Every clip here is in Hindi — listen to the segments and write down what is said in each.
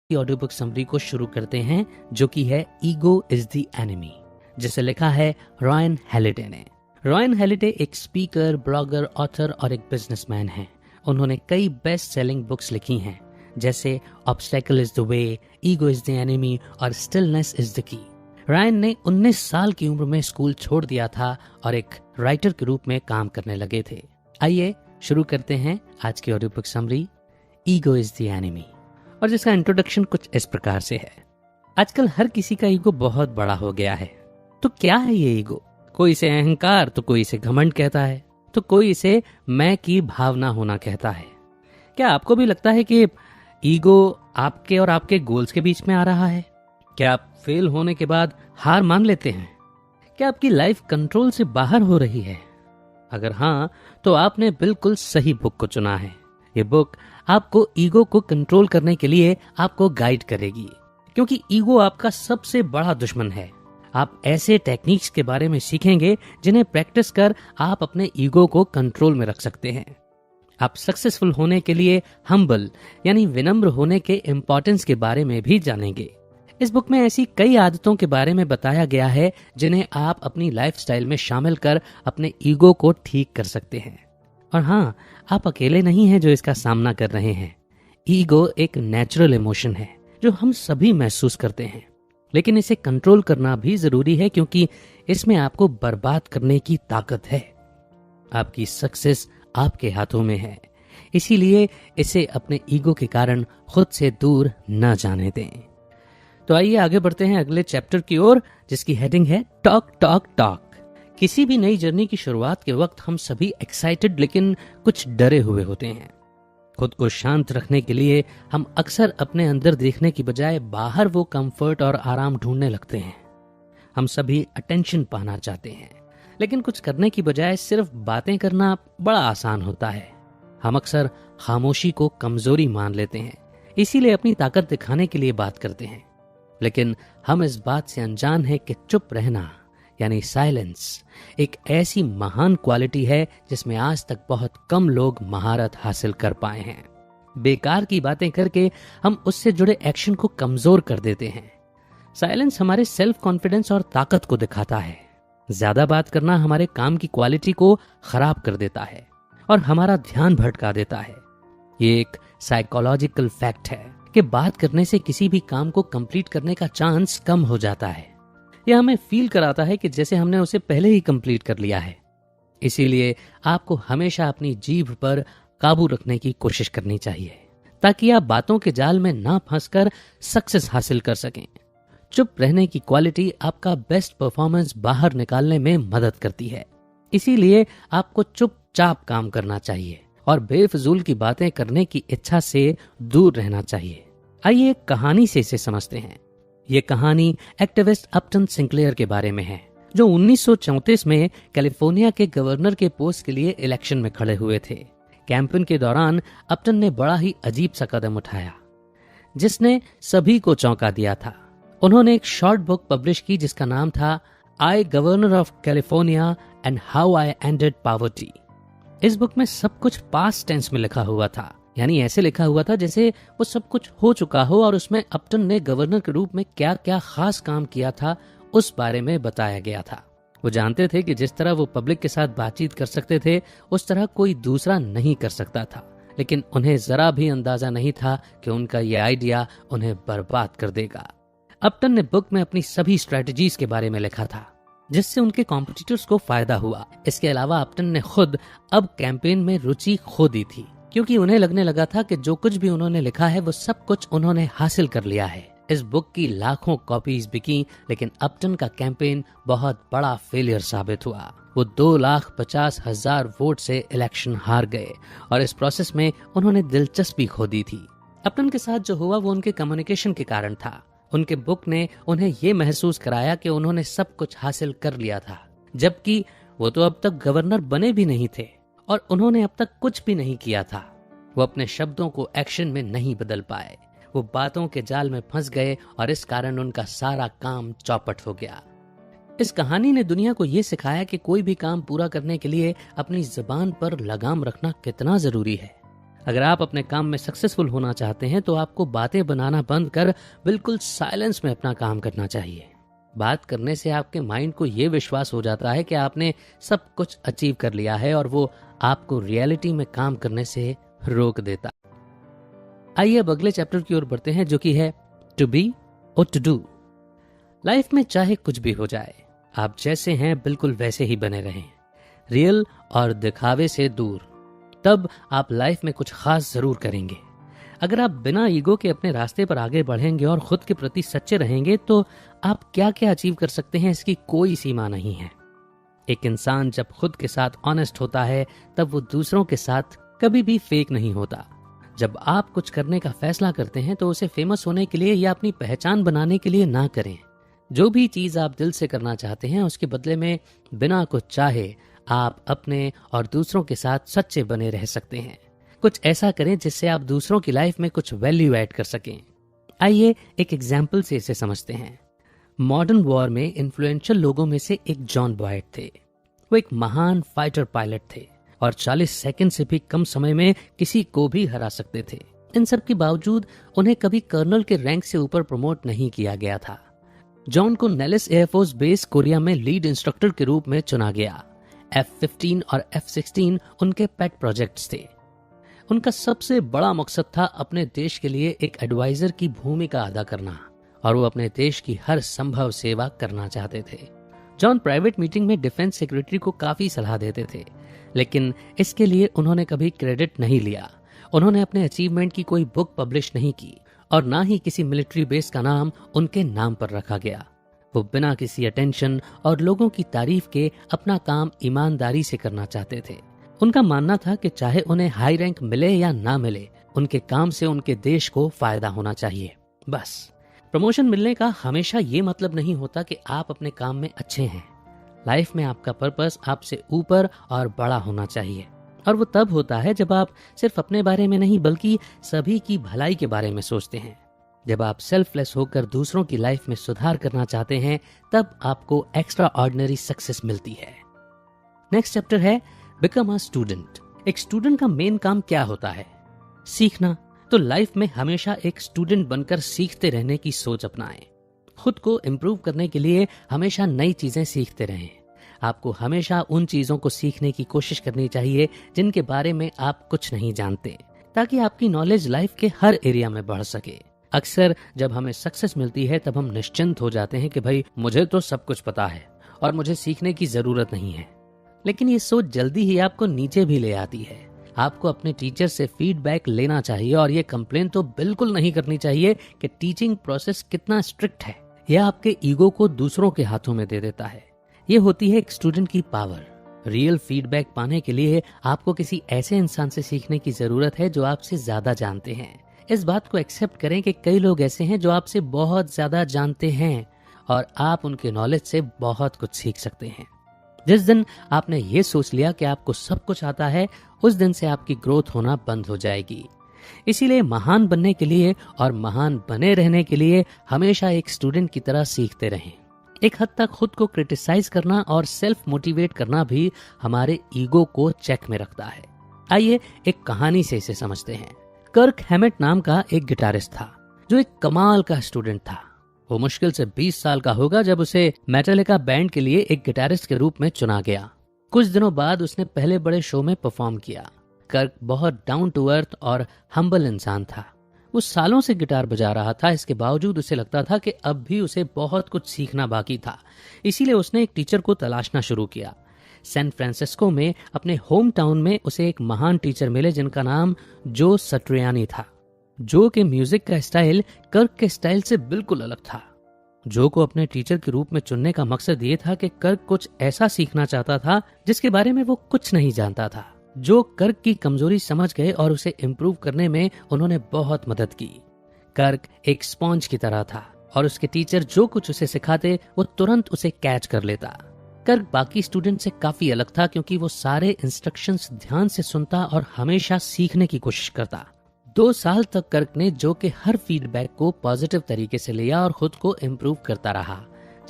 की ऑडियो बुक समरी को शुरू करते हैं, जो कि है ईगो इज द एनिमी, जिसे लिखा है रॉयन हैलिडे ने। रॉयन हैलिडे एक स्पीकर, ब्लॉगर, ऑथर और एक बिजनेसमैन हैं। उन्होंने कई बेस्ट सेलिंग बुक्स लिखी हैं, जैसे obstacle is the way, ego is the enemy और stillness is the key. Ryan ने 19 साल की उम्र में स्कूल छोड़ दिया था और एक राइटर के रूप में काम करने लगे थे। आइए शुरू करते हैं आज की audio book summary, ego is the enemy, और जिसका इंट्रोडक्शन कुछ इस प्रकार से है। आजकल हर किसी का ईगो बहुत बड़ा हो गया है। तो क्या है ये ईगो? कोई इसे अहंकार, तो कोई इसे घमंड कहता है, तो कोई इसे मैं की भावना होना कहता है। क्या आपको भी लगता है कि ईगो आपके और आपके गोल्स के बीच में आ रहा है? क्या आप फेल होने के बाद हार मान लेते हैं? क्या आपकी लाइफ कंट्रोल से बाहर हो रही है? अगर हाँ, तो आपने बिल्कुल सही बुक को चुना है। ये बुक आपको ईगो को कंट्रोल करने के लिए आपको गाइड करेगी, क्योंकि ईगो आपका सबसे बड़ा दुश्मन है। आप ऐसे टेक्निक्स के बारे में सीखेंगे जिन्हें प्रैक्टिस कर आप अपने ईगो को कंट्रोल में रख सकते हैं। आप सक्सेसफुल होने के लिए हम्बल यानी विनम्र होने के इम्पोर्टेंस के बारे में भी जानेंगे। इस बुक में ऐसी कई आदतों के बारे में बताया गया है जिन्हें आप अपनी लाइफस्टाइल में शामिल कर अपने ईगो को ठीक कर सकते हैं। और हाँ, आप अकेले नहीं हैं जो इसका सामना कर रहे हैं। ईगो एक नेचुरल इमोशन है जो हम सभी महसूस करते हैं, लेकिन इसे कंट्रोल करना भी जरूरी है, क्योंकि इसमें आपको बर्बाद करने की ताकत है। आपकी सक्सेस आपके हाथों में है, इसीलिए इसे अपने ईगो के कारण खुद से दूर न जाने दें। तो आइए आगे बढ़ते हैं अगले चैप्टर की ओर, जिसकी हेडिंग है टॉक टॉक टॉक। किसी भी नई जर्नी की शुरुआत के वक्त हम सभी एक्साइटेड लेकिन कुछ डरे हुए होते हैं। खुद को शांत रखने के लिए हम अक्सर अपने अंदर देखने की बजाय बाहर वो कंफर्ट और आराम ढूंढने लगते हैं। हम सभी अटेंशन पाना चाहते हैं, लेकिन कुछ करने की बजाय सिर्फ बातें करना बड़ा आसान होता है। हम अक्सर खामोशी को कमजोरी मान लेते हैं, इसीलिए अपनी ताकत दिखाने के लिए बात करते हैं। लेकिन हम इस बात से अनजान हैं कि चुप रहना यानी साइलेंस एक ऐसी महान क्वालिटी है जिसमें आज तक बहुत कम लोग महारत हासिल कर पाए हैं। बेकार की बातें करके हम उससे जुड़े एक्शन को कमजोर कर देते हैं। साइलेंस हमारे सेल्फ कॉन्फिडेंस और ताकत को दिखाता है। ज्यादा बात करना हमारे काम की क्वालिटी को खराब कर देता है और हमारा ध्यान भटका देता है। ये एक साइकोलॉजिकल फैक्ट है कि बात करने से किसी भी काम को कंप्लीट करने का चांस कम हो जाता है। यह हमें फील कराता है कि जैसे हमने उसे पहले ही कंप्लीट कर लिया है। इसीलिए आपको हमेशा अपनी जीभ पर काबू रखने की कोशिश करनी चाहिए, ताकि आप बातों के जाल में ना फंसकर सक्सेस हासिल कर सकें। चुप रहने की क्वालिटी आपका बेस्ट परफॉर्मेंस बाहर निकालने में मदद करती है। इसीलिए आपको चुपचाप काम करना चाहिए और बेफजूल की बातें करने की इच्छा से दूर रहना चाहिए। आइए एक कहानी से इसे समझते हैं। ये कहानी एक्टिविस्ट अपटन सिंक्लेयर के बारे में है, जो 1934 में कैलिफोर्निया के गवर्नर के पोस्ट के लिए इलेक्शन में खड़े हुए थे। कैंपेन के दौरान अपटन ने बड़ा ही अजीब सा कदम उठाया, जिसने सभी को चौंका दिया था। उन्होंने एक शॉर्ट बुक पब्लिश की जिसका नाम था I governor of California and how I ended poverty. इस बुक में सब कुछ पास्ट टेंस में लिखा हुआ था, यानी ऐसे लिखा हुआ था जैसे वो सब कुछ हो चुका हो, और उसमें अपटन ने गवर्नर के रूप में क्या क्या खास काम किया था उस बारे में बताया गया था। वो जानते थे कि जिस तरह वो पब्लिक के साथ बातचीत कर सकते थे उस तरह कोई दूसरा नहीं कर सकता था, लेकिन उन्हें जरा भी अंदाजा नहीं था कि उनका ये आइडिया उन्हें बर्बाद कर देगा। अपटन ने बुक में अपनी सभी स्ट्रेटजीज के बारे में लिखा था, जिससे उनके कॉम्पिटिटर्स को फायदा हुआ। इसके अलावा अपटन ने खुद अब कैंपेन में रुचि खो दी थी, क्योंकि उन्हें लगने लगा था कि जो कुछ भी उन्होंने लिखा है वो सब कुछ उन्होंने हासिल कर लिया है। इस बुक की लाखों कॉपीज बिकी, लेकिन अपटन का कैंपेन बहुत बड़ा फेलियर साबित हुआ। वो 2,50,000 वोट से इलेक्शन हार गए और इस प्रोसेस में उन्होंने दिलचस्पी खो दी थी। अपटन के साथ जो हुआ वो उनके कम्युनिकेशन के कारण था। उनके बुक ने उन्हें ये महसूस कराया कि उन्होंने सब कुछ हासिल कर लिया था, जबकि वो तो अब तक गवर्नर बने भी नहीं थे और उन्होंने अब तक कुछ भी नहीं किया था। वो अपने शब्दों को एक्शन में नहीं बदल पाए। वो बातों के जाल में फंस गए और इस कारण उनका सारा काम चौपट हो गया। इस कहानी ने दुनिया को ये सिखाया कि कोई भी काम पूरा करने के लिए अपनी जुबान पर लगाम रखना कितना जरूरी है। अगर आप अपने काम में सक्सेसफुल होना चाहते हैं तो आपको बातें बनाना बंद कर बिल्कुल साइलेंस में अपना काम करना चाहिए। बात करने से आपके माइंड को यह विश्वास हो जाता है कि आपने सब कुछ अचीव कर लिया है और वो आपको रियलिटी में काम करने से रोक देता। आइए अब अगले चैप्टर की ओर बढ़ते हैं, जो कि है टू बी और टू डू। लाइफ में चाहे कुछ भी हो जाए, आप जैसे हैं बिल्कुल वैसे ही बने रहें, रियल और दिखावे से दूर, तब आप लाइफ में कुछ खास जरूर करेंगे। अगर आप बिना ईगो के अपने रास्ते पर आगे बढ़ेंगे और खुद के प्रति सच्चे रहेंगे तो आप क्या क्या अचीव कर सकते हैं इसकी कोई सीमा नहीं है। एक इंसान जब खुद के साथ ऑनेस्ट होता है तब वो दूसरों के साथ कभी भी फेक नहीं होता। जब आप कुछ करने का फैसला करते हैं तो उसे फेमस होने के लिए या अपनी पहचान बनाने के लिए ना करें। जो भी चीज आप दिल से करना चाहते हैं उसके बदले में बिना कुछ चाहे आप अपने और दूसरों के साथ सच्चे बने रह सकते हैं। कुछ ऐसा करें जिससे आप दूसरों की लाइफ में कुछ वैल्यू ऐड कर सकें। आइए एक एग्जाम्पल से इसे समझते हैं। मॉडर्न वॉर में इन्फ्लुएंशियल लोगों में से एक जॉन बॉयड थे। वो एक महान फाइटर पायलट थे और 40 सेकंड से भी कम समय में किसी को भी हरा सकते थे। इन सब के बावजूद उन्हें कभी कर्नल के रैंक से ऊपर प्रमोट नहीं किया गया था। जॉन को नेलिस एयरफोर्स बेस कोरिया में लीड इंस्ट्रक्टर के रूप में चुना गया। F-15 और F-16 उनके पेट प्रोजेक्ट्स थे। उनका सबसे बड़ा मकसद था अपने देश के लिए एक एडवाइजर की भूमिका अदा करना और वो अपने देश की हर संभव सेवा करना चाहते थे। जॉन प्राइवेट मीटिंग में डिफेंस सेक्रेटरी को काफी सलाह देते थे, लेकिन इसके लिए उन्होंने कभी क्रेडिट नहीं लिया। उन्होंने अपने अचीवमेंट की कोई बुक पब्लिश नहीं की और ना ही किसी मिलिट्री बेस का नाम उनके नाम पर रखा गया। वो बिना किसी अटेंशन और लोगों की तारीफ के अपना काम ईमानदारी से करना चाहते थे। उनका मानना था कि चाहे उन्हें हाई रैंक मिले या ना मिले, उनके काम से उनके देश को फायदा होना चाहिए। बस प्रमोशन मिलने का हमेशा ये मतलब नहीं होता कि आप अपने काम में अच्छे हैं। लाइफ में आपका पर्पस आपसे ऊपर और बड़ा होना चाहिए, और वो तब होता है जब आप सिर्फ अपने बारे में नहीं बल्कि सभी की भलाई के बारे में सोचते हैं। जब आप सेल्फलेस होकर दूसरों की लाइफ में सुधार करना चाहते हैं तब आपको एक्स्ट्रा ऑर्डिनरी सक्सेस मिलती है। नेक्स्ट चैप्टर है बिकम अ स्टूडेंट। एक स्टूडेंट का मेन काम क्या होता है? सीखना। तो लाइफ में हमेशा एक स्टूडेंट बनकर सीखते रहने की सोच अपनाएं। खुद को इम्प्रूव करने के लिए हमेशा नई चीजें सीखते रहें। आपको हमेशा उन चीजों को सीखने की कोशिश करनी चाहिए जिनके बारे में आप कुछ नहीं जानते, ताकि आपकी नॉलेज लाइफ के हर एरिया में बढ़ सके। अक्सर जब हमें सक्सेस मिलती है तब हम निश्चिंत हो जाते हैं कि भाई मुझे तो सब कुछ पता है और मुझे सीखने की जरूरत नहीं है। लेकिन ये सोच जल्दी ही आपको नीचे भी ले आती है। आपको अपने टीचर से फीडबैक लेना चाहिए और ये कंप्लेन तो बिल्कुल नहीं करनी चाहिए कि टीचिंग प्रोसेस कितना स्ट्रिक्ट है। यह आपके ईगो को दूसरों के हाथों में दे देता है। ये होती है एक स्टूडेंट की पावर। रियल फीडबैक पाने के लिए आपको किसी ऐसे इंसान से सीखने की जरूरत है जो आपसे ज्यादा जानते हैं। इस बात को एक्सेप्ट करें कि कई लोग ऐसे हैं जो आपसे बहुत ज्यादा जानते हैं और आप उनके नॉलेज से बहुत कुछ सीख सकते हैं। जिस दिन आपने ये सोच लिया कि आपको सब कुछ आता है, उस दिन से आपकी ग्रोथ होना बंद हो जाएगी। इसीलिए महान बनने के लिए और महान बने रहने के लिए हमेशा एक स्टूडेंट की तरह सीखते रहें। एक हद तक खुद को क्रिटिसाइज करना और सेल्फ मोटिवेट करना भी हमारे ईगो को चेक में रखता है। आइए एक कहानी से इसे समझते हैं। कर्क हैमेट नाम का एक गिटारिस्ट था जो एक कमाल का स्टूडेंट था। वो मुश्किल से 20 साल का होगा जब उसे मेटालिका बैंड के लिए एक गिटारिस्ट के रूप में चुना गया। कुछ दिनों बाद उसने पहले बड़े शो में परफॉर्म किया। कर्क बहुत डाउन टू अर्थ और हम्बल इंसान था। वो सालों से गिटार बजा रहा था, इसके बावजूद उसे लगता था कि अब भी उसे बहुत कुछ सीखना बाकी था। इसीलिए उसने एक टीचर को तलाशना शुरू किया। सैन फ्रांसिस्को में अपने होम टाउन में उसे एक महान टीचर मिले जिनका नाम जो सट्रियानी था। जो के म्यूजिक का स्टाइल कर्क के स्टाइल से बिल्कुल अलग था। जो को अपने टीचर के रूप में चुनने का मकसद ये था कि कर्क कुछ ऐसा सीखना चाहता था जिसके बारे में वो कुछ नहीं जानता था। जो कर्क की कमजोरी समझ गए और उसे इम्प्रूव करने में उन्होंने बहुत मदद की। कर्क एक स्पॉन्ज की तरह था और उसके टीचर जो कुछ उसे सिखाते वो तुरंत उसे कैच कर लेता। कर्क बाकी स्टूडेंट से काफी अलग था क्योंकि वो सारे इंस्ट्रक्शंस ध्यान से सुनता और हमेशा सीखने की कोशिश करता। 2 साल तक कर्क ने जो के हर फीडबैक को पॉजिटिव तरीके से लिया और खुद को इम्प्रूव करता रहा,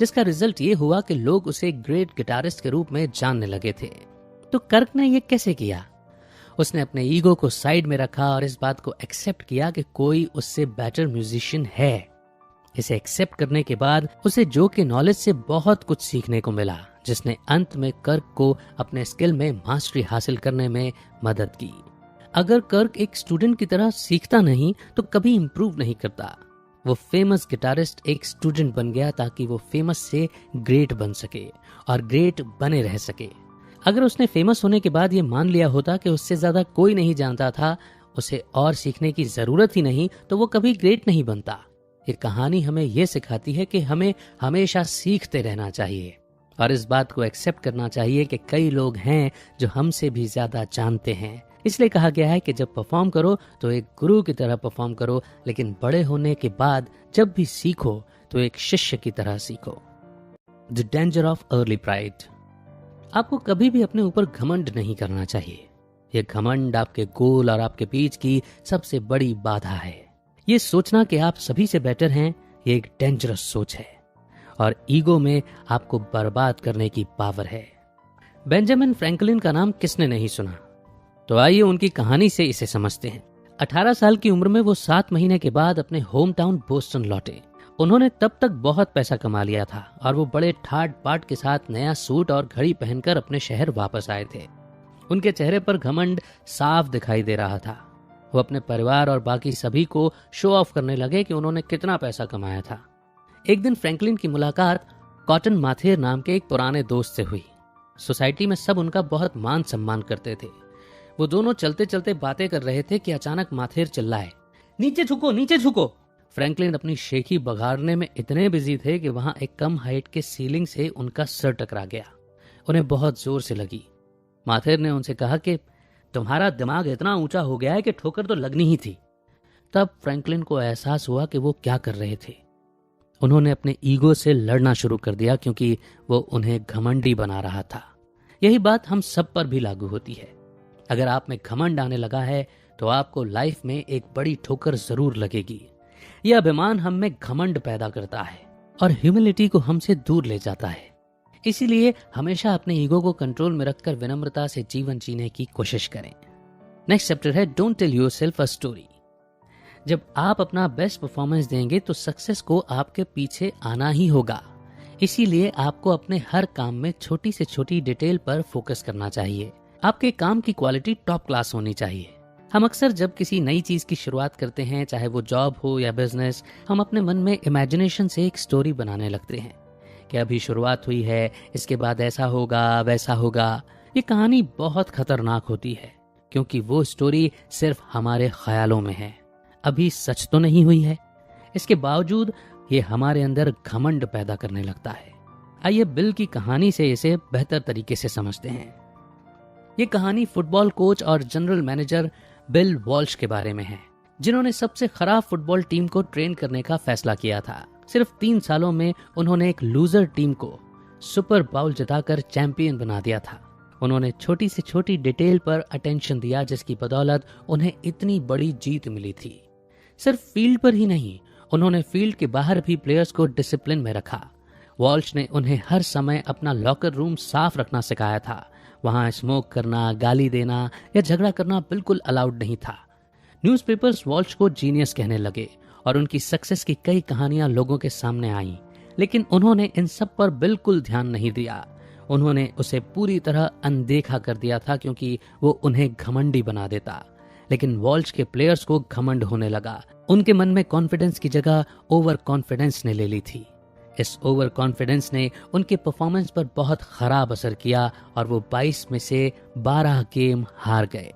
जिसका रिजल्ट ये हुआ कि लोग उसे ग्रेट गिटारिस्ट के रूप में जानने लगे थे। तो कर्क ने ये कैसे किया? उसने अपने ईगो को साइड में रखा और इस बात को एक्सेप्ट किया कि कोई उससे बेटर म्यूजिशियन है। इसे एक्सेप्ट करने के बाद उसे जो के नॉलेज से बहुत कुछ सीखने को मिला, जिसने अंत में कर्क को अपने स्किल में मास्टरी हासिल करने में मदद की। अगर कर्क एक स्टूडेंट की तरह सीखता नहीं तो कभी इंप्रूव नहीं करता। वो फेमस गिटारिस्ट एक स्टूडेंट बन गया ताकि वो फेमस से ग्रेट बन सके और ग्रेट बने रह सके। अगर उसने फेमस होने के बाद ये मान लिया होता कि उससे ज्यादा कोई नहीं जानता था, उसे और सीखने की जरूरत ही नहीं, तो वो कभी ग्रेट नहीं बनता। ये कहानी हमें ये सिखाती है कि हमें हमेशा सीखते रहना चाहिए और इस बात को एक्सेप्ट करना चाहिए कि कई लोग हैं जो हमसे भी ज्यादा जानते हैं। इसलिए कहा गया है कि जब परफॉर्म करो तो एक गुरु की तरह परफॉर्म करो, लेकिन बड़े होने के बाद जब भी सीखो तो एक शिष्य की तरह सीखो। The danger of early pride. आपको कभी भी अपने ऊपर घमंड नहीं करना चाहिए। यह घमंड आपके गोल और आपके बीच की सबसे बड़ी बाधा है। ये सोचना कि आप सभी से बेटर हैं, ये एक डेंजरस सोच है और ईगो में आपको बर्बाद करने की पावर है। बेंजामिन फ्रैंकलिन का नाम किसने नहीं सुना? तो आइए उनकी कहानी से इसे समझते हैं। 18 साल की उम्र में वो 7 महीने के बाद अपने होम टाउन बोस्टन लौटे। उन्होंने तब तक बहुत पैसा कमा लिया था और वो बड़े ठाट बाट के साथ नया सूट और घड़ी पहनकर अपने शहर वापस आए थे। उनके चेहरे पर घमंड साफ दिखाई दे रहा था। वो अपने परिवार और बाकी सभी को शो ऑफ करने लगे कि उन्होंने कितना पैसा कमाया था। एक दिन फ्रैंकलिन की मुलाकात कॉटन माथेर नाम के एक पुराने दोस्त से हुई। सोसाइटी में सब उनका बहुत मान सम्मान करते थे। वो दोनों चलते चलते बातें कर रहे थे कि अचानक माथेर चिल्लाए, नीचे झुको, नीचे झुको। फ्रैंकलिन अपनी शेखी बघाड़ने में इतने बिजी थे कि वहां एक कम हाइट के सीलिंग से उनका सर टकरा गया। उन्हें बहुत जोर से लगी। माथेर ने उनसे कहा कि तुम्हारा दिमाग इतना ऊंचा हो गया है कि ठोकर तो लगनी ही थी। तब फ्रैंकलिन को एहसास हुआ कि वो क्या कर रहे थे। उन्होंने अपने ईगो से लड़ना शुरू कर दिया क्योंकि वो उन्हें घमंडी बना रहा था। यही बात हम सब पर भी लागू होती है। अगर आप में घमंड आने लगा है तो आपको लाइफ में एक बड़ी ठोकर जरूर लगेगी। यह अभिमान हम में घमंड पैदा करता है और ह्यूमिलिटी को हमसे दूर ले जाता है। इसीलिए हमेशा अपने ईगो को कंट्रोल में रखकर विनम्रता से जीवन जीने की कोशिश करें। नेक्स्ट चैप्टर है don't tell yourself a story. जब आप अपना बेस्ट परफॉर्मेंस देंगे तो सक्सेस को आपके पीछे आना ही होगा। इसीलिए आपको अपने हर काम में छोटी से छोटी डिटेल पर फोकस करना चाहिए। आपके काम की क्वालिटी टॉप क्लास होनी चाहिए। हम अक्सर जब किसी नई चीज की शुरुआत करते हैं, चाहे वो जॉब हो या बिजनेस, हम अपने मन में इमेजिनेशन से एक स्टोरी बनाने लगते हैं कि अभी शुरुआत हुई है, इसके बाद ऐसा होगा, वैसा होगा। ये कहानी बहुत खतरनाक होती है क्योंकि वो स्टोरी सिर्फ हमारे ख्यालों में है, अभी सच तो नहीं हुई है। इसके बावजूद ये हमारे अंदर घमंड पैदा करने लगता है। आइए बिल की कहानी से इसे बेहतर तरीके से समझते हैं। ये कहानी फुटबॉल कोच और जनरल मैनेजर बिल वॉल्श के बारे में है, जिन्होंने सबसे खराब फुटबॉल टीम को ट्रेन करने का फैसला किया था। सिर्फ 3 सालों में उन्होंने एक लूजर टीम को सुपर बाउल जिताकर चैंपियन बना दिया था। उन्होंने छोटी से छोटी डिटेल पर अटेंशन दिया, जिसकी बदौलत उन्हें इतनी बड़ी जीत मिली थी। सिर्फ फील्ड पर ही नहीं, उन्होंने फील्ड के बाहर भी प्लेयर्स को डिसिप्लिन में रखा। वॉल्श ने उन्हें हर समय अपना लॉकर रूम साफ रखना सिखाया था। वहां स्मोक करना, गाली देना या झगड़ा करना बिल्कुल अलाउड नहीं था। न्यूज़पेपर्स वॉल्श को जीनियस कहने लगे और उनकी सक्सेस की कई कहानियां लोगों के सामने आईं, लेकिन उन्होंने इन सब पर बिल्कुल ध्यान नहीं दिया। उन्होंने उसे पूरी तरह अनदेखा कर दिया था क्योंकि वो उन्हें घमंडी बना देता। लेकिन वॉल्श के प्लेयर्स को घमंड होने लगा। उनके मन में कॉन्फिडेंस की जगह ओवर कॉन्फिडेंस ने ले ली थी। इस ओवर कॉन्फिडेंस ने उनके परफॉर्मेंस पर बहुत खराब असर किया और वो 22 में से 12 गेम हार गए।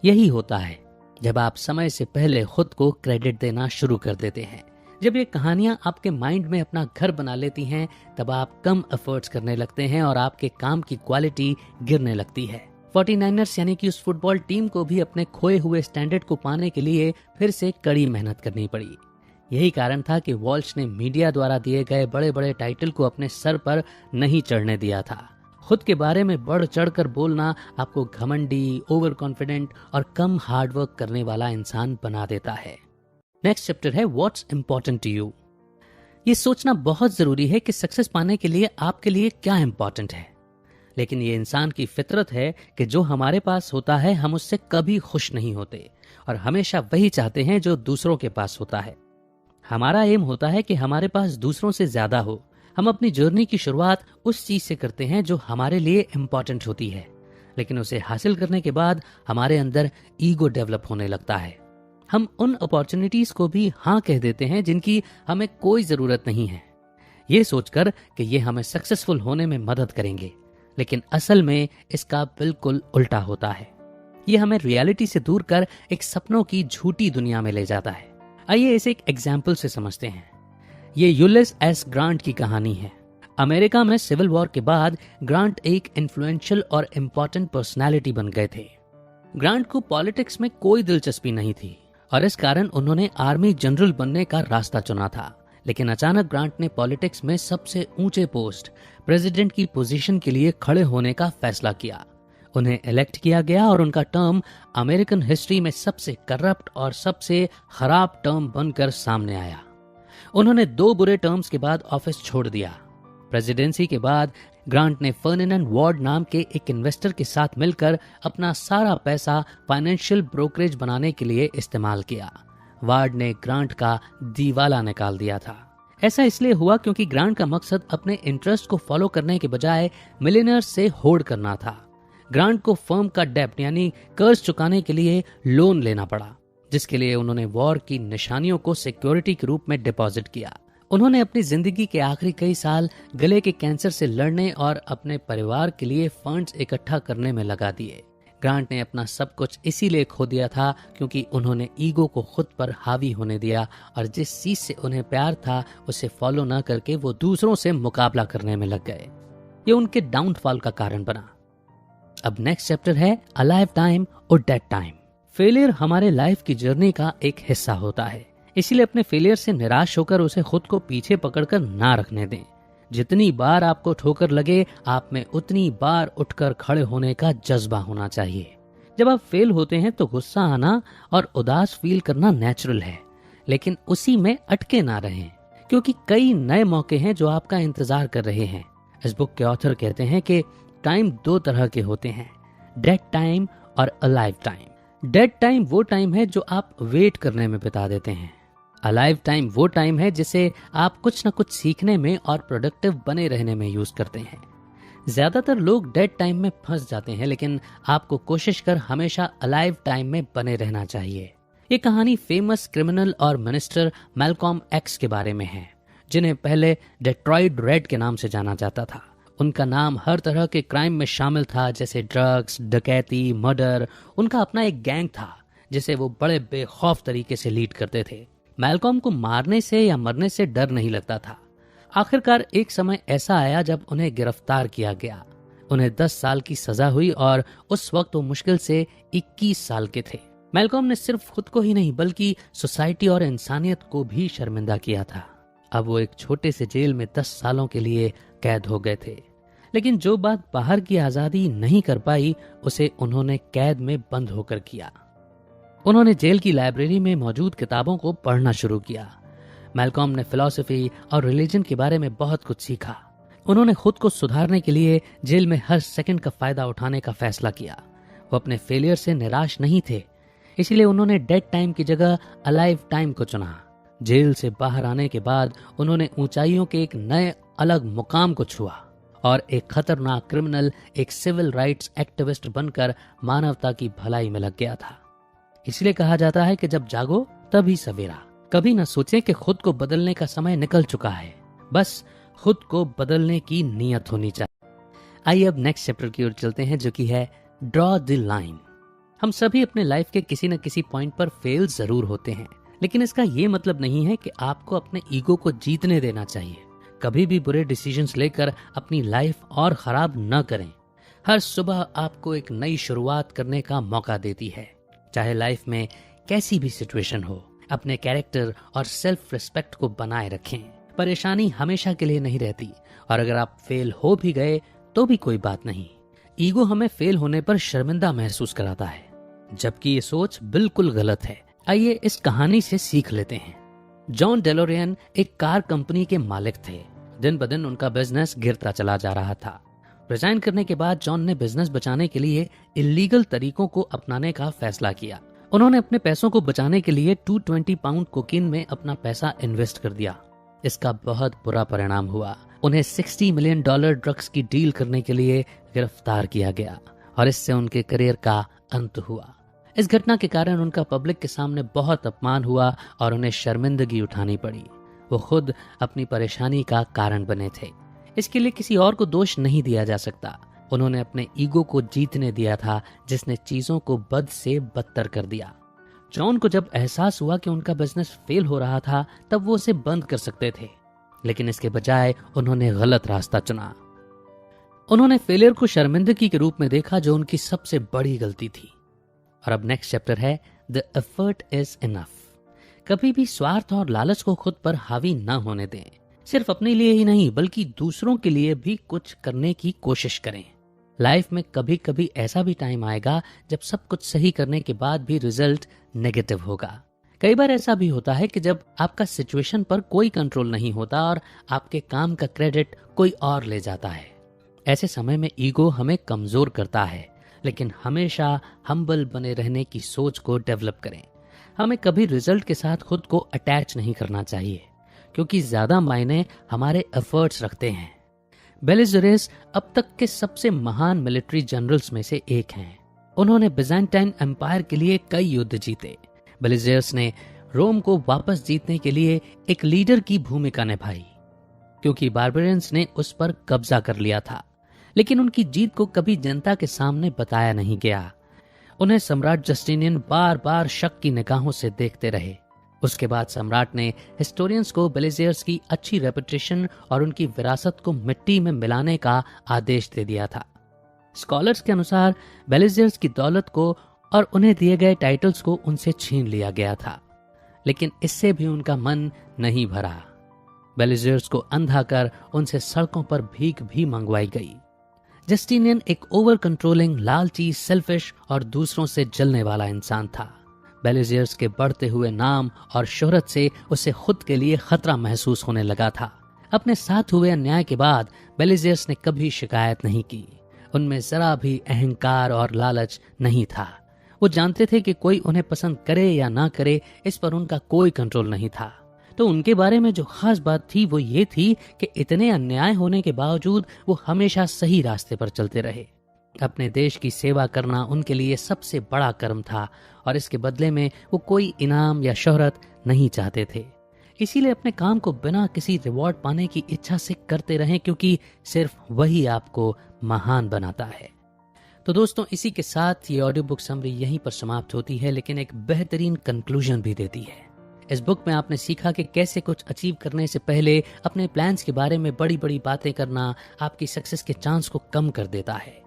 यही होता है जब आप समय से पहले खुद को क्रेडिट देना शुरू कर देते हैं। जब ये कहानियां आपके माइंड में अपना घर बना लेती हैं, तब आप कम एफर्ट्स करने लगते हैं और आपके काम की क्वालिटी गिरने लगती है। 49ers यानी कि उस फुटबॉल टीम को भी अपने खोए हुए स्टैंडर्ड को पाने के लिए फिर से कड़ी मेहनत करनी पड़ी। यही कारण था कि वॉल्श ने मीडिया द्वारा दिए गए बड़े बड़े टाइटल को अपने सर पर नहीं चढ़ने दिया था। खुद के बारे में बढ़ चढ़कर बोलना आपको घमंडी, ओवर कॉन्फिडेंट और कम हार्डवर्क करने वाला इंसान बना देता है। नेक्स्ट चैप्टर है व्हाट्स इंपॉर्टेंट टू यू। ये सोचना बहुत जरूरी है कि सक्सेस पाने के लिए आपके लिए क्या इंपॉर्टेंट है। लेकिन ये इंसान की फितरत है कि जो हमारे पास होता है हम उससे कभी खुश नहीं होते और हमेशा वही चाहते हैं जो दूसरों के पास होता है। हमारा एम होता है कि हमारे पास दूसरों से ज्यादा हो। हम अपनी जर्नी की शुरुआत उस चीज से करते हैं जो हमारे लिए इम्पोर्टेंट होती है, लेकिन उसे हासिल करने के बाद हमारे अंदर ईगो डेवलप होने लगता है। हम उन अपॉर्चुनिटीज को भी हाँ कह देते हैं जिनकी हमें कोई जरूरत नहीं है, ये सोचकर कि ये हमें सक्सेसफुल होने में मदद करेंगे, लेकिन असल में इसका बिल्कुल उल्टा होता है। ये हमें रियलिटी से दूर कर एक सपनों की झूठी दुनिया में ले जाता है। आइए इसे एक एग्जाम्पल से समझते हैं। ये यूलिस एस ग्रांट की कहानी है। अमेरिका में सिविल वॉर के बाद ग्रांट एक इन्फ्लुएंशियल और इम्पोर्टेंट पर्सनालिटी बन गए थे। ग्रांट को पॉलिटिक्स में कोई दिलचस्पी नहीं थी और इस कारण उन्होंने आर्मी जनरल बनने का रास्ता चुना था। लेकिन अचानक ग्रांट ने पॉलिटिक्स में सबसे ऊंचे पोस्ट प्रेसिडेंट की पोजीशन के लिए खड़े होने का फैसला किया। उन्हें इलेक्ट किया गया और उनका टर्म अमेरिकन हिस्ट्री में सबसे करप्ट और सबसे खराब टर्म बनकर सामने आया। उन्होंने 2 बुरे टर्म्स के बाद ऑफिस छोड़ दिया। प्रेसिडेंसी के बाद ग्रांट ने फर्डिनेंड वार्ड नाम के एक इन्वेस्टर के साथ मिलकर अपना सारा पैसा फाइनेंशियल ब्रोकरेज बनाने के लिए इस्तेमाल किया। वार्ड ने ग्रांट का दिवाला निकाल दिया था। ऐसा इसलिए हुआ क्योंकि ग्रांट का मकसद अपने इंटरेस्ट को फॉलो करने के बजाय मिलियनर्स से होड़ करना था। ग्रांट को फर्म का डेब्ट यानी कर्ज चुकाने के लिए लोन लेना पड़ा, जिसके लिए उन्होंने वॉर की निशानियों को सिक्योरिटी के रूप में डिपॉजिट किया। उन्होंने अपनी जिंदगी के आखिरी कई साल गले के कैंसर से लड़ने और अपने परिवार के लिए फंड्स इकट्ठा करने में लगा दिए। ग्रांट ने अपना सब कुछ इसीलिए खो दिया था क्योंकि उन्होंने ईगो को खुद पर हावी होने दिया और जिस चीज से उन्हें प्यार था उसे फॉलो न करके वो दूसरों से मुकाबला करने में लग गए। ये उनके डाउनफॉल का कारण बना। अब नेक्स्ट चैप्टर है अलाइव टाइम और डेड टाइम। फेलियर हमारे लाइफ की जर्नी का एक हिस्सा होता है, इसीलिए अपने फेलियर से निराश होकर उसे खुद को पीछे पकड़कर ना रखने दें। जितनी बार आपको ठोकर लगे आप में उतनी बार उठकर खड़े होने का जज्बा होना चाहिए। जब आप फेल होते हैं तो गुस्सा आना और उदास फील करना नेचुरल है, लेकिन उसी में अटके ना रहें क्योंकि कई नए मौके हैं जो आपका इंतजार कर रहे हैं। इस बुक के ऑथर कहते हैं कि टाइम 2 तरह के होते हैं, डेड टाइम और अलाइव टाइम। डेड टाइम वो टाइम है जो आप वेट करने में बिता देते हैं। अलाइव टाइम वो टाइम है जिसे आप कुछ न कुछ सीखने में और प्रोडक्टिव बने रहने में यूज करते हैं। ज्यादातर लोग डेड टाइम में फंस जाते हैं, लेकिन आपको कोशिश कर हमेशा अलाइव टाइम में बने रहना चाहिए। ये कहानी फेमस क्रिमिनल और मिनिस्टर मैल्कॉम एक्स के बारे में है, जिन्हें पहले डेट्रॉइट रेड के नाम से जाना जाता था। उनका नाम हर तरह के क्राइम में शामिल था, जैसे ड्रग्स, डकैती, मर्डर। उनका अपना एक गैंग था जिसे वो बड़े बेखौफ तरीके से लीड करते थे। मैल्कॉम को मारने से या मरने से डर नहीं लगता था। आखिरकार एक समय ऐसा आया जब उन्हें गिरफ्तार किया गया। उन्हें 10 साल की सजा हुई और उस वक्त वो मुश्किल से 21 साल के थे। मैल्कॉम ने सिर्फ खुद को ही नहीं बल्कि सोसाइटी और इंसानियत को भी शर्मिंदा किया था। अब वो एक छोटे से जेल में 10 सालों के लिए कैद हो गए थे, लेकिन जो बात बाहर की आजादी नहीं कर पाई उसे उन्होंने कैद में बंद होकर किया। उन्होंने जेल की लाइब्रेरी में मौजूद किताबों को पढ़ना शुरू किया। मैल्कॉम ने फिलॉसफी और रिलीजन के बारे में बहुत कुछ सीखा। उन्होंने खुद को सुधारने के लिए जेल में हर सेकंड का फायदा उठाने का फैसला किया। वो अपने फेलियर से निराश नहीं थे, इसलिए उन्होंने डेड टाइम की जगह अलाइव टाइम को चुना। जेल से बाहर आने के बाद उन्होंने ऊंचाइयों के एक नए अलग मुकाम को छुआ और एक खतरनाक क्रिमिनल, एक सिविल राइट्स एक्टिविस्ट बनकर मानवता की भलाई में लग गया था। इसलिए कहा जाता है कि जब जागो तभी सवेरा। कभी न सोचें कि खुद को बदलने का समय निकल चुका है, बस खुद को बदलने की नीयत होनी चाहिए। आइए अब नेक्स्ट चैप्टर की ओर चलते हैं, जो कि है ड्रॉ द लाइन। हम सभी अपने लाइफ के किसी न किसी पॉइंट पर फेल जरूर होते हैं, लेकिन इसका ये मतलब नहीं है कि आपको अपने ईगो को जीतने देना चाहिए। कभी भी बुरे डिसीजंस लेकर अपनी लाइफ और खराब न करें। हर सुबह आपको एक नई शुरुआत करने का मौका देती है। चाहे लाइफ में कैसी भी सिचुएशन हो, अपने कैरेक्टर और सेल्फ रिस्पेक्ट को बनाए रखें। परेशानी हमेशा के लिए नहीं रहती, और अगर आप फेल हो भी गए तो भी कोई बात नहीं। ईगो हमें फेल होने पर शर्मिंदा महसूस कराता है, जबकि ये सोच बिल्कुल गलत है। आइए इस कहानी से सीख लेते हैं। जॉन डेलोरियन एक कार कंपनी के मालिक थे। दिन ब दिन उनका बिजनेस गिरता चला जा रहा था। रिजाइन करने के बाद जॉन ने बिजनेस बचाने के लिए इलीगल तरीकों को अपनाने का फैसला किया। उन्होंने अपने पैसों को बचाने के लिए 220 पाउंड कोकीन में अपना पैसा इन्वेस्ट कर दिया। इसका बहुत बुरा परिणाम हुआ। उन्हें $60 मिलियन ड्रग्स की डील करने के लिए गिरफ्तार किया गया और इससे उनके करियर का अंत हुआ। इस घटना के कारण उनका पब्लिक के सामने बहुत अपमान हुआ और उन्हें शर्मिंदगी उठानी पड़ी। वो खुद अपनी परेशानी का कारण बने थे। इसके लिए किसी और को दोष नहीं दिया जा सकता। उन्होंने अपने ईगो को जीतने दिया था, जिसने चीजों को बद से बदतर कर दिया। जॉन को जब एहसास हुआ कि उनका बिजनेस फेल हो रहा था, तब वो उसे बंद कर सकते थे, लेकिन इसके बजाय उन्होंने गलत रास्ता चुना। उन्होंने फेलियर को शर्मिंदगी के रूप में देखा, जो उनकी सबसे बड़ी गलती थी। और अब नेक्स्ट चैप्टर है द एफर्ट इज इनफ। कभी भी स्वार्थ और लालच को खुद पर हावी न होने दें। सिर्फ अपने लिए ही नहीं, बल्कि दूसरों के लिए भी कुछ करने की कोशिश करें। लाइफ में कभी कभी ऐसा भी टाइम आएगा जब सब कुछ सही करने के बाद भी रिजल्ट नेगेटिव होगा। कई बार ऐसा भी होता है कि जब आपका सिचुएशन पर कोई कंट्रोल नहीं होता और आपके काम का क्रेडिट कोई और ले जाता है। ऐसे समय में ईगो हमें कमजोर करता है, लेकिन हमेशा हम्बल बने रहने की सोच को डेवलप करें। हमें कभी रिजल्ट के साथ खुद को अटैच नहीं करना चाहिए, क्योंकि ज्यादा मायने हमारे एफर्ट्स रखते हैं। बेलिजरेस अब तक के सबसे महान मिलिट्री जनरल्स में से एक हैं। उन्होंने बिजेंटाइन एम्पायर के लिए कई युद्ध जीते। बेलिजरेस ने रोम को वापस जीतने के लिए एक लीडर की भूमिका निभाई, क्योंकि बारबेरियंस ने उस पर कब्जा कर लिया था। लेकिन उनकी जीत को कभी जनता के सामने बताया नहीं गया। उन्हें सम्राट जस्टिनियन बार बार शक की निगाहों से देखते रहे। उसके बाद सम्राट ने हिस्टोरियंस को बेलिजर्स की अच्छी रेपुटेशन और उनकी विरासत को मिट्टी में मिलाने का आदेश दे दिया था। स्कॉलर्स के अनुसार बेलिजर्स की दौलत को और उन्हें दिए गए टाइटल्स को उनसे छीन लिया गया था, लेकिन इससे भी उनका मन नहीं भरा। बेलिजर्स को अंधा कर उनसे सड़कों पर भीख भी मंगवाई गई। जस्टिनियन एक ओवर कंट्रोलिंग, लालची, सेल्फिश और दूसरों से जलने वाला इंसान था। बेलिजर्स के बढ़ते हुए नाम और शोहरत से उसे खुद के लिए खतरा महसूस होने लगा था। अपने साथ हुए अन्याय के बाद बेलिजर्स ने कभी शिकायत नहीं की। उनमें जरा भी अहंकार और लालच नहीं था। वो जानते थे कि कोई उन्हें पसंद करे या ना करे, इस पर उनका कोई कंट्रोल नहीं था। तो उनके बारे में जो खास बात थी वो ये थी कि इतने अन्याय होने के बावजूद वो हमेशा सही रास्ते पर चलते रहे। अपने देश की सेवा करना उनके लिए सबसे बड़ा कर्म था और इसके बदले में वो कोई इनाम या शोहरत नहीं चाहते थे। इसीलिए अपने काम को बिना किसी रिवॉर्ड पाने की इच्छा से करते रहें, क्योंकि सिर्फ वही आपको महान बनाता है। तो दोस्तों, इसी के साथ ये ऑडियो बुक समरी यहीं पर समाप्त होती है, लेकिन एक बेहतरीन कंक्लूजन भी देती है। इस बुक में आपने सीखा कि कैसे कुछ अचीव करने से पहले अपने प्लान्स के बारे में बड़ी बड़ी बातें करना आपकी सक्सेस के चांस को कम कर देता है।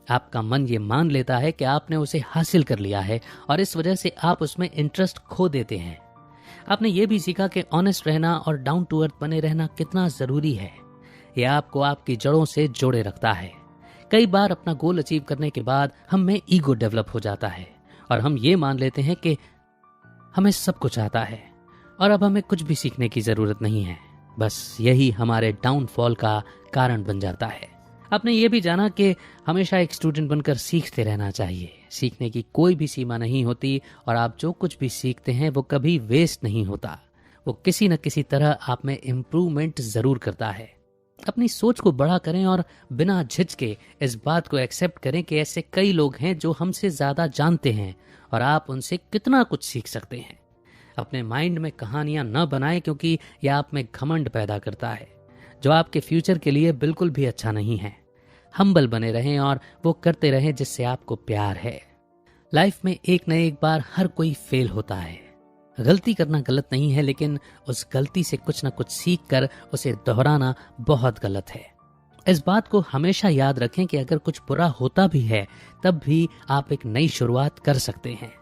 आपका मन ये मान लेता है कि आपने उसे हासिल कर लिया है और इस वजह से आप उसमें इंटरेस्ट खो देते हैं। आपने ये भी सीखा कि ऑनेस्ट रहना और डाउन टू अर्थ बने रहना कितना जरूरी है। यह आपको आपकी जड़ों से जोड़े रखता है। कई बार अपना गोल अचीव करने के बाद हम में ईगो डेवलप हो जाता है और हम ये मान लेते हैं कि हमें सब कुछ आता है और अब हमें कुछ भी सीखने की जरूरत नहीं है। बस यही हमारे डाउनफॉल का कारण बन जाता है। आपने ये भी जाना कि हमेशा एक स्टूडेंट बनकर सीखते रहना चाहिए। सीखने की कोई भी सीमा नहीं होती और आप जो कुछ भी सीखते हैं वो कभी वेस्ट नहीं होता। वो किसी न किसी तरह आप में इम्प्रूवमेंट जरूर करता है। अपनी सोच को बड़ा करें और बिना झिझके इस बात को एक्सेप्ट करें कि ऐसे कई लोग हैं जो हमसे ज्यादा जानते हैं और आप उनसे कितना कुछ सीख सकते हैं। अपने माइंड में कहानियां न बनाएं, क्योंकि यह आप में घमंड पैदा करता है जो आपके फ्यूचर के लिए बिल्कुल भी अच्छा नहीं है। हम्बल बने रहें और वो करते रहें जिससे आपको प्यार है। लाइफ में एक न एक बार हर कोई फेल होता है। गलती करना गलत नहीं है, लेकिन उस गलती से कुछ न कुछ सीख कर उसे दोहराना बहुत गलत है। इस बात को हमेशा याद रखें कि अगर कुछ बुरा होता भी है तब भी आप एक नई शुरुआत कर सकते हैं।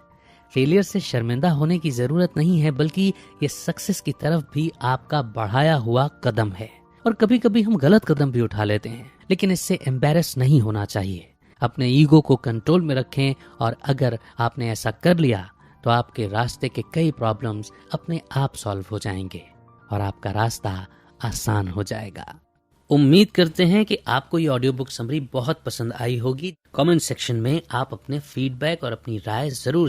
फेलियर से शर्मिंदा होने की जरूरत नहीं है, बल्कि ये सक्सेस की तरफ भी आपका बढ़ाया हुआ कदम है। और कभी कभी हम गलत कदम भी उठा लेते हैं, लेकिन इससे एम्बैरेस नहीं होना चाहिए। अपने ईगो को कंट्रोल में रखें और अगर आपने ऐसा कर लिया तो आपके रास्ते के कई प्रॉब्लम्स अपने आप सॉल्व हो जाएंगे और आपका रास्ता आसान हो जाएगा। उम्मीद करते हैं कि आपको ये ऑडियो बुक समरी बहुत पसंद आई होगी। कमेंट सेक्शन में आप अपने फीडबैक और अपनी राय जरूर